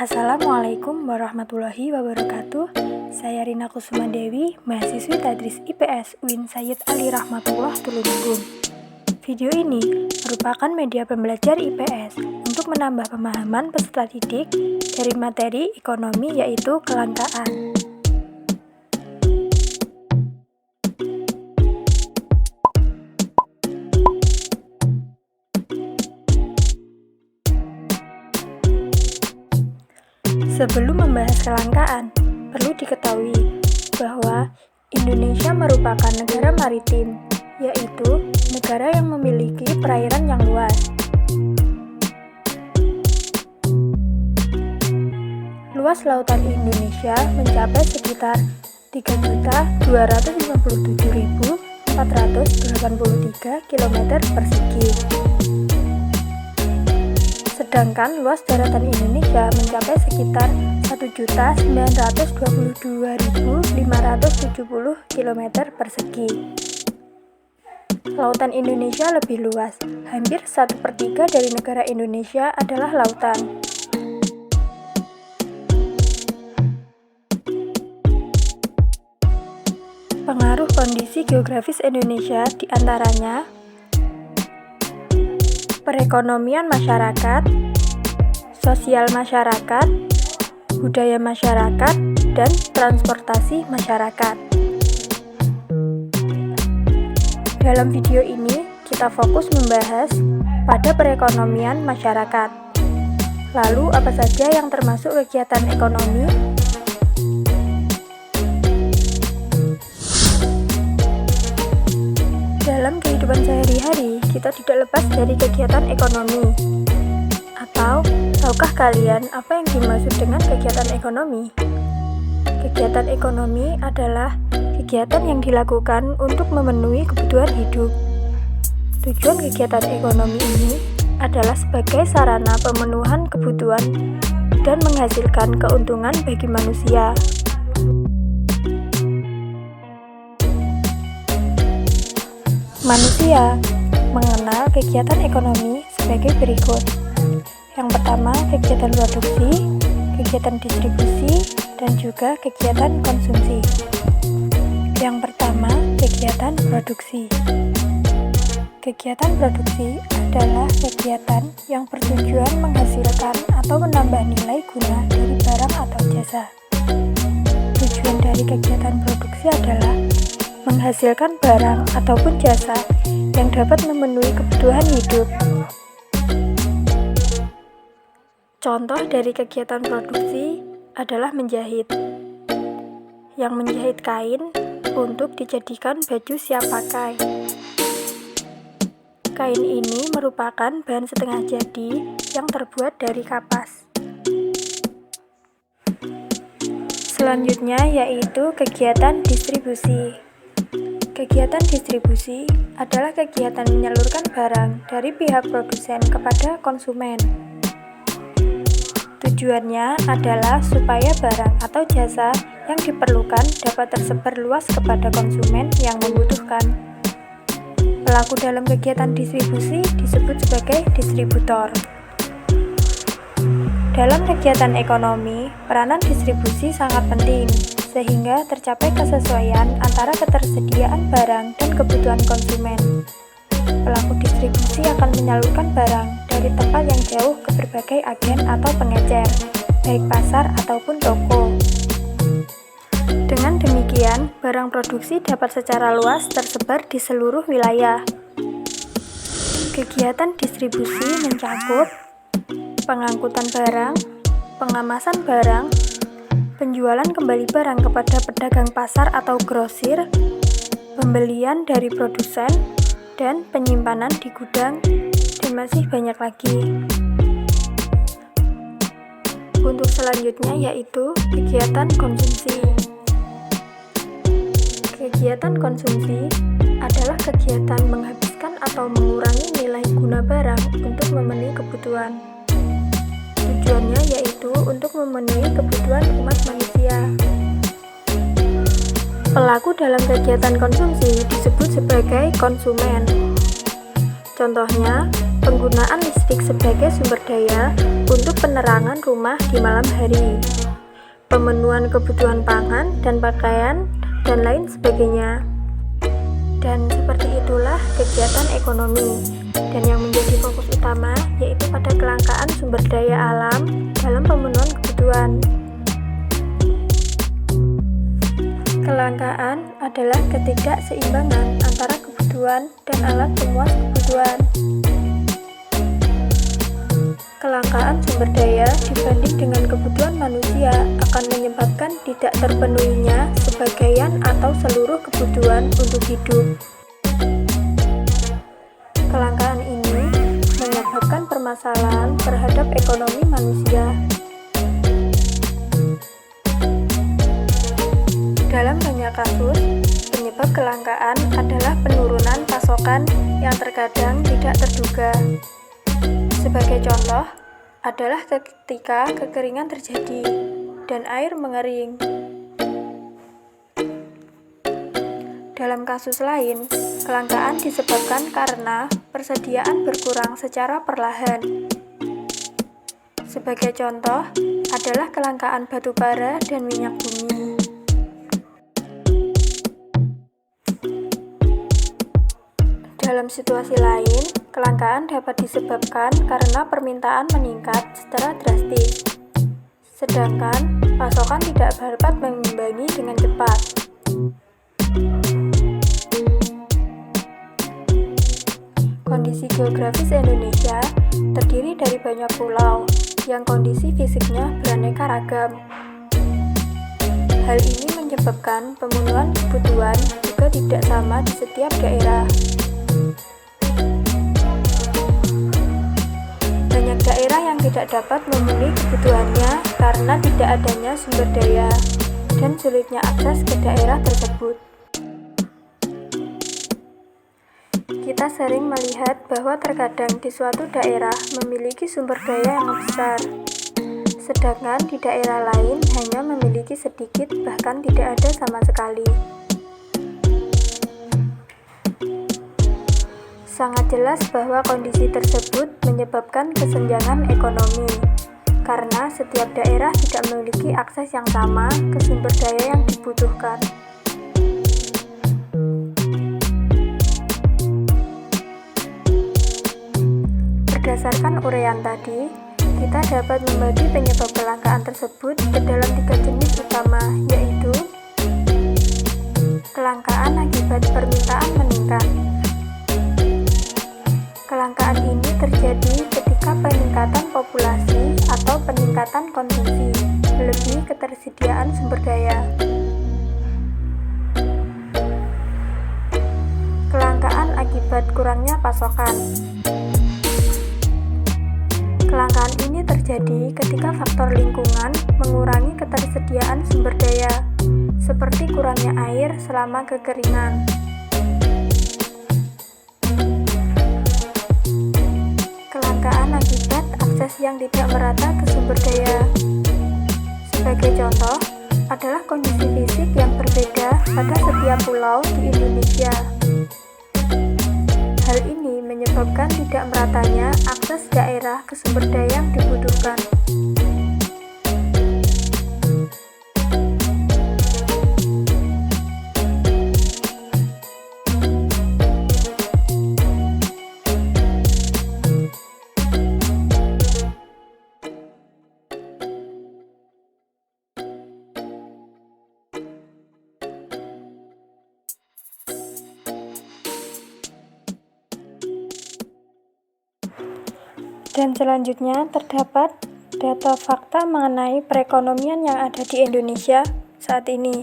Assalamualaikum warahmatullahi wabarakatuh. Saya Rina Kusuma Dewi, mahasiswi Tadris IPS UIN Sayyid Ali Rahmatullah Tulungagung. Video ini merupakan media pembelajar IPS untuk menambah pemahaman peserta didik dari materi ekonomi yaitu kelangkaan. Sebelum membahas kelangkaan, perlu diketahui bahwa Indonesia merupakan negara maritim, yaitu negara yang memiliki perairan yang luas. Luas lautan Indonesia mencapai sekitar 3.257.483 km persegi. Sedangkan luas daratan Indonesia mencapai sekitar 1.922.570 km persegi. Lautan Indonesia lebih luas, hampir 1/3 dari negara Indonesia adalah lautan. Pengaruh kondisi geografis Indonesia diantaranya perekonomian masyarakat, sosial masyarakat, budaya masyarakat, dan transportasi masyarakat. Dalam video ini, kita fokus membahas pada perekonomian masyarakat. Lalu, apa saja yang termasuk kegiatan ekonomi? Dalam kehidupan sehari-hari, kita tidak lepas dari kegiatan ekonomi. Atau, tahukah kalian apa yang dimaksud dengan kegiatan ekonomi? Kegiatan ekonomi adalah kegiatan yang dilakukan untuk memenuhi kebutuhan hidup. Tujuan kegiatan ekonomi ini adalah sebagai sarana pemenuhan kebutuhan dan menghasilkan keuntungan bagi manusia. Manusia mengenal kegiatan ekonomi sebagai berikut. Yang pertama, kegiatan produksi, kegiatan distribusi, dan juga kegiatan konsumsi. Yang pertama, kegiatan produksi. Kegiatan produksi adalah kegiatan yang bertujuan menghasilkan atau menambah nilai guna dari barang atau jasa. Tujuan dari kegiatan produksi adalah menghasilkan barang ataupun jasa yang dapat memenuhi kebutuhan hidup. Contoh dari kegiatan produksi adalah menjahit. Yang menjahit kain untuk dijadikan baju siap pakai. Kain ini merupakan bahan setengah jadi yang terbuat dari kapas. Selanjutnya yaitu kegiatan distribusi. Kegiatan distribusi adalah kegiatan menyalurkan barang dari pihak produsen kepada konsumen. Tujuannya adalah supaya barang atau jasa yang diperlukan dapat tersebar luas kepada konsumen yang membutuhkan. Pelaku dalam kegiatan distribusi disebut sebagai distributor. Dalam kegiatan ekonomi, peranan distribusi sangat penting, sehingga tercapai kesesuaian antara ketersediaan barang dan kebutuhan konsumen. Pelaku distribusi akan menyalurkan barang dari tempat yang jauh ke berbagai agen atau pengecer, baik pasar ataupun toko. Dengan demikian, barang produksi dapat secara luas tersebar di seluruh wilayah. Kegiatan distribusi mencakup pengangkutan barang, pengemasan barang, penjualan kembali barang kepada pedagang pasar atau grosir, pembelian dari produsen, dan penyimpanan di gudang, dan masih banyak lagi. Untuk selanjutnya yaitu kegiatan konsumsi. Kegiatan konsumsi adalah kegiatan menghabiskan atau mengurangi nilai guna barang untuk memenuhi kebutuhan. Tujuannya yaitu untuk memenuhi kebutuhan umat manusia. Pelaku dalam kegiatan konsumsi disebut sebagai konsumen. Contohnya, penggunaan listrik sebagai sumber daya untuk penerangan rumah di malam hari, pemenuhan kebutuhan pangan dan pakaian, dan lain sebagainya. Dan seperti itulah kegiatan ekonomi, dan yang menjadi fokus utama yaitu pada kelangkaan sumber daya alam dalam pemenuhan kebutuhan. Kelangkaan adalah ketidakseimbangan antara kebutuhan dan alat pemuas kebutuhan. Kelangkaan sumber daya dibanding dengan kebutuhan manusia akan menyebabkan tidak terpenuhinya sebagian atau seluruh kebutuhan untuk hidup. Kelangkaan ini menyebabkan permasalahan terhadap ekonomi manusia. Dalam banyak kasus, penyebab kelangkaan adalah penurunan pasokan yang terkadang tidak terduga. Sebagai contoh, adalah ketika kekeringan terjadi dan air mengering. Dalam kasus lain, kelangkaan disebabkan karena persediaan berkurang secara perlahan. Sebagai contoh, adalah kelangkaan batu bara dan minyak bumi. Dalam situasi lain, kelangkaan dapat disebabkan karena permintaan meningkat secara drastis, sedangkan pasokan tidak dapat mengimbangi dengan cepat. Kondisi geografis Indonesia terdiri dari banyak pulau yang kondisi fisiknya beraneka ragam. Hal ini menyebabkan pemenuhan kebutuhan juga tidak sama di setiap daerah. Banyak daerah yang tidak dapat memenuhi kebutuhannya karena tidak adanya sumber daya dan sulitnya akses ke daerah tersebut. Kita sering melihat bahwa terkadang di suatu daerah memiliki sumber daya yang besar, sedangkan di daerah lain hanya memiliki sedikit bahkan tidak ada sama sekali. Sangat jelas bahwa kondisi tersebut menyebabkan kesenjangan ekonomi, karena setiap daerah tidak memiliki akses yang sama ke sumber daya yang dibutuhkan. Berdasarkan uraian tadi, kita dapat membagi penyebab kelangkaan tersebut ke dalam 3 jenis utama, yaitu kelangkaan akibat permintaan meningkat. Kelangkaan ini terjadi ketika peningkatan populasi atau peningkatan konsumsi melebihi ketersediaan sumber daya. Kelangkaan akibat kurangnya pasokan. Kelangkaan ini terjadi ketika faktor lingkungan mengurangi ketersediaan sumber daya, seperti kurangnya air selama kekeringan. Kelangkaan akibat akses yang tidak merata ke sumber daya. Sebagai contoh, adalah kondisi fisik yang berbeda pada setiap pulau di Indonesia. Hal ini menyebabkan tidak meratanya akses daerah ke sumber daya yang dibutuhkan. Dan selanjutnya terdapat data fakta mengenai perekonomian yang ada di Indonesia saat ini.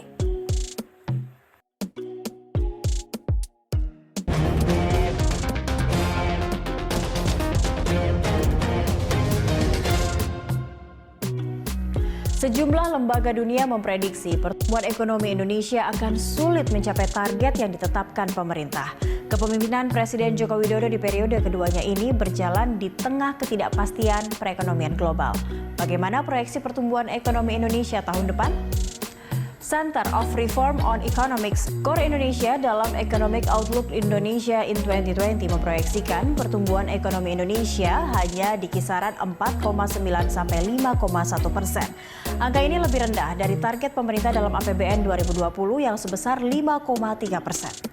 Sejumlah lembaga dunia memprediksi pertumbuhan ekonomi Indonesia akan sulit mencapai target yang ditetapkan pemerintah. Kepemimpinan Presiden Joko Widodo di periode keduanya ini berjalan di tengah ketidakpastian perekonomian global. Bagaimana proyeksi pertumbuhan ekonomi Indonesia tahun depan? Center of Reform on Economics Core Indonesia dalam Economic Outlook Indonesia in 2020 memproyeksikan pertumbuhan ekonomi Indonesia hanya di kisaran 4,9 sampai 5,1%. Angka ini lebih rendah dari target pemerintah dalam APBN 2020 yang sebesar 5,3%.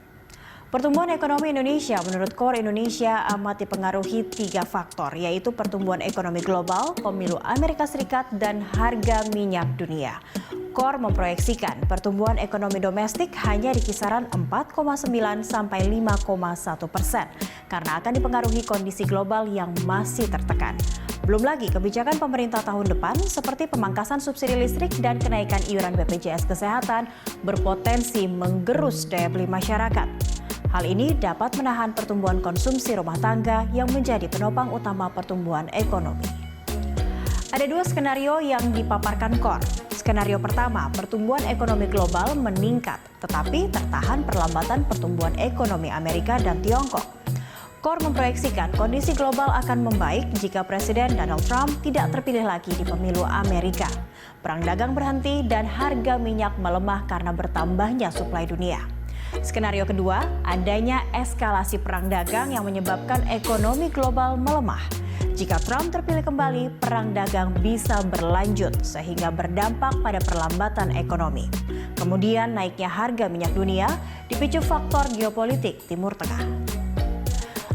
Pertumbuhan ekonomi Indonesia menurut Core Indonesia amat dipengaruhi 3 faktor, yaitu pertumbuhan ekonomi global, pemilu Amerika Serikat, dan harga minyak dunia. Core memproyeksikan pertumbuhan ekonomi domestik hanya di kisaran 4,9 sampai 5,1% karena akan dipengaruhi kondisi global yang masih tertekan. Belum lagi kebijakan pemerintah tahun depan seperti pemangkasan subsidi listrik dan kenaikan iuran BPJS Kesehatan berpotensi menggerus daya beli masyarakat. Hal ini dapat menahan pertumbuhan konsumsi rumah tangga yang menjadi penopang utama pertumbuhan ekonomi. Ada 2 skenario yang dipaparkan Core. Skenario pertama, pertumbuhan ekonomi global meningkat, tetapi tertahan perlambatan pertumbuhan ekonomi Amerika dan Tiongkok. Core memproyeksikan kondisi global akan membaik jika Presiden Donald Trump tidak terpilih lagi di pemilu Amerika. Perang dagang berhenti dan harga minyak melemah karena bertambahnya suplai dunia. Skenario kedua, adanya eskalasi perang dagang yang menyebabkan ekonomi global melemah. Jika Trump terpilih kembali, perang dagang bisa berlanjut sehingga berdampak pada perlambatan ekonomi. Kemudian naiknya harga minyak dunia dipicu faktor geopolitik Timur Tengah.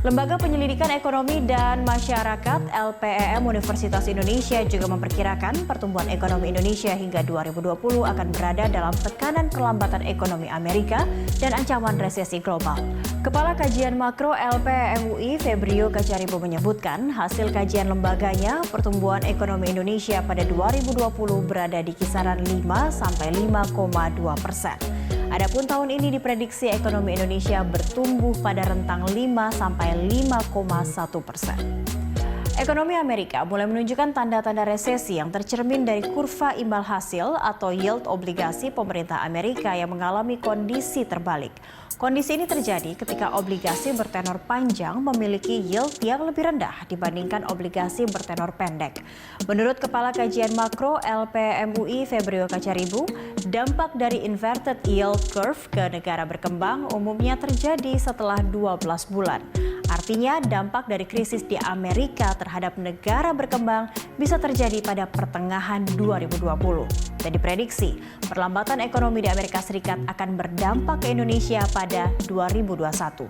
Lembaga Penyelidikan Ekonomi dan Masyarakat LPEM Universitas Indonesia juga memperkirakan pertumbuhan ekonomi Indonesia hingga 2020 akan berada dalam tekanan perlambatan ekonomi Amerika dan ancaman resesi global. Kepala Kajian Makro LPEM UI Febrio Kacaribo menyebutkan hasil kajian lembaganya pertumbuhan ekonomi Indonesia pada 2020 berada di kisaran 5 sampai 5,2%. Adapun tahun ini diprediksi ekonomi Indonesia bertumbuh pada rentang 5 sampai 5,1%. Ekonomi Amerika mulai menunjukkan tanda-tanda resesi yang tercermin dari kurva imbal hasil atau yield obligasi pemerintah Amerika yang mengalami kondisi terbalik. Kondisi ini terjadi ketika obligasi bertenor panjang memiliki yield yang lebih rendah dibandingkan obligasi bertenor pendek. Menurut Kepala Kajian Makro LPEM UI Febrio Kacaribo, dampak dari inverted yield curve ke negara berkembang umumnya terjadi setelah 12 bulan. Artinya dampak dari krisis di Amerika terhadap negara berkembang bisa terjadi pada pertengahan 2020. Dan diprediksi perlambatan ekonomi di Amerika Serikat akan berdampak ke Indonesia pada 2021.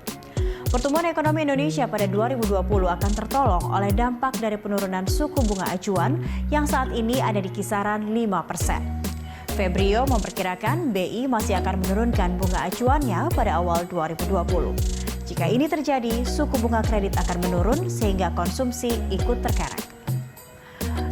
Pertumbuhan ekonomi Indonesia pada 2020 akan tertolong oleh dampak dari penurunan suku bunga acuan yang saat ini ada di kisaran 5%. Febrio memperkirakan BI masih akan menurunkan bunga acuannya pada awal 2020. Jika ini terjadi, suku bunga kredit akan menurun sehingga konsumsi ikut terkerek.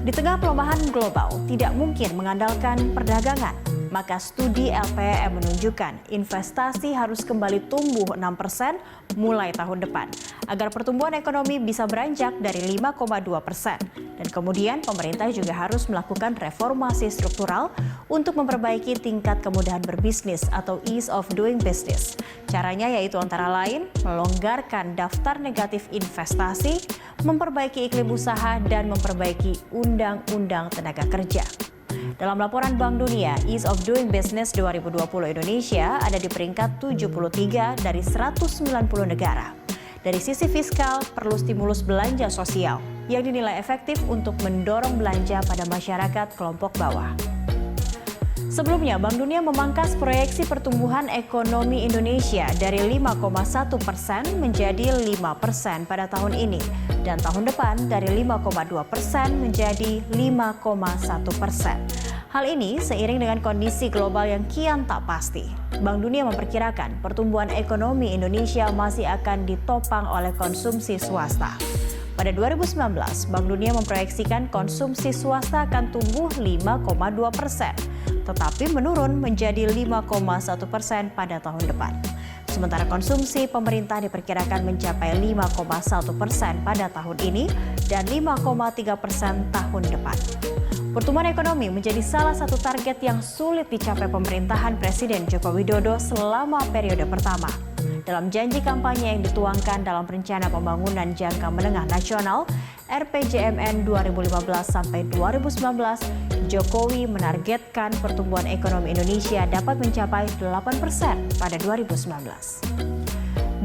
Di tengah pelemahan global, tidak mungkin mengandalkan perdagangan. Maka studi LPEM menunjukkan investasi harus kembali tumbuh 6% mulai tahun depan agar pertumbuhan ekonomi bisa beranjak dari 5,2%. Dan kemudian pemerintah juga harus melakukan reformasi struktural untuk memperbaiki tingkat kemudahan berbisnis atau ease of doing business. Caranya yaitu antara lain melonggarkan daftar negatif investasi, memperbaiki iklim usaha, dan memperbaiki undang-undang tenaga kerja. Dalam laporan Bank Dunia, Ease of Doing Business 2020 Indonesia ada di peringkat 73 dari 190 negara. Dari sisi fiskal, perlu stimulus belanja sosial yang dinilai efektif untuk mendorong belanja pada masyarakat kelompok bawah. Sebelumnya, Bank Dunia memangkas proyeksi pertumbuhan ekonomi Indonesia dari 5,1% menjadi 5% pada tahun ini, dan tahun depan dari 5,2% menjadi 5,1%. Hal ini seiring dengan kondisi global yang kian tak pasti. Bank Dunia memperkirakan pertumbuhan ekonomi Indonesia masih akan ditopang oleh konsumsi swasta. Pada 2019, Bank Dunia memproyeksikan konsumsi swasta akan tumbuh 5,2%, tetapi menurun menjadi 5,1% pada tahun depan. Sementara konsumsi pemerintah diperkirakan mencapai 5,1% pada tahun ini dan 5,3% tahun depan. Pertumbuhan ekonomi menjadi salah satu target yang sulit dicapai pemerintahan Presiden Joko Widodo selama periode pertama. Dalam janji kampanye yang dituangkan dalam Rencana Pembangunan Jangka Menengah Nasional RPJMN 2015-2019, Jokowi menargetkan pertumbuhan ekonomi Indonesia dapat mencapai 8% pada 2019.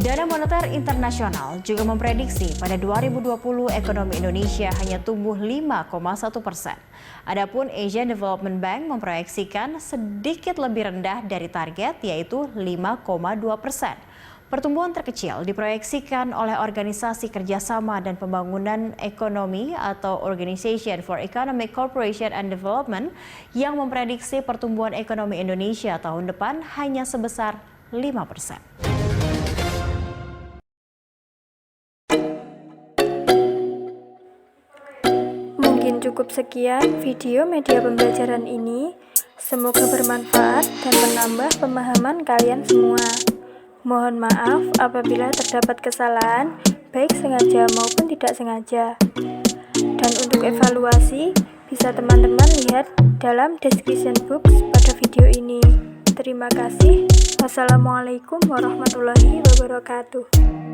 Dana Moneter Internasional juga memprediksi pada 2020 ekonomi Indonesia hanya tumbuh 5,1%. Adapun Asian Development Bank memproyeksikan sedikit lebih rendah dari target, yaitu 5,2%. Pertumbuhan terkecil diproyeksikan oleh Organisasi Kerjasama dan Pembangunan Ekonomi atau Organization for Economic Cooperation and Development yang memprediksi pertumbuhan ekonomi Indonesia tahun depan hanya sebesar 5%. Mungkin cukup sekian video media pembelajaran ini. Semoga bermanfaat dan menambah pemahaman kalian semua. Mohon maaf apabila terdapat kesalahan, baik sengaja maupun tidak sengaja. Dan untuk evaluasi, bisa teman-teman lihat dalam description box pada video ini. Terima kasih. Wassalamualaikum warahmatullahi wabarakatuh.